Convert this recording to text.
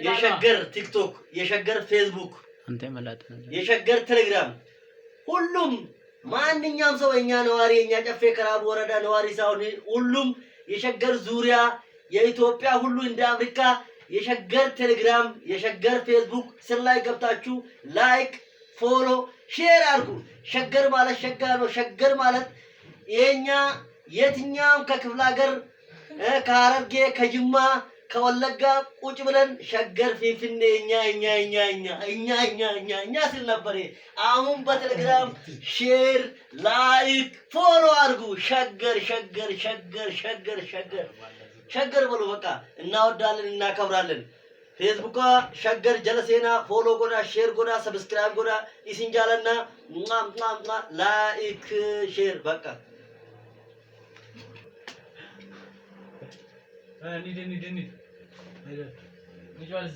የሸገር ቲክቶክ የሸገር ፌስቡክ አንተ መላጥ የሸገር ቴሌግራም ሁሉም ማንኛውም ሰው የኛ ነዋሪ የኛ ጨፌ ከራቡ ወረዳ ነዋሪ ሳይሆን ሁሉም የሸገር ዙሪያ የኢትዮጵያ ሁሉ እንደ አፍሪካ የሸገር ቴሌግራም የሸገር ፌስቡክ ስር ላይ ገብታችሁ ላይክ ፎሎ ሼር አድርጉ። ሸገር ማለት ሸጋ ነው። ሸገር ማለት የኛ የትኛውም ከክፍለ ሀገር ከሐረርጌ ከጅማ ከወለጋ ቁጭ ብለን ሸገር ፊንፊኔ እኛ ሲል ነበር። አሁን በቴሌግራም ሼር ላይክ ፎሎ አድርጉ። ሸገር ሸገር ሸገር ሸገር ሸገር ሸገር ብሎ በቃ እናወዳለን እናከብራለን። ፌስቡክ ሸገር ጀለሴና ፎሎ ጎዳ ሼር ጎዳ ሰብስክራይብ ጎዳ ኢሲንጃለና ላይክ ሼር በቃ need. Visual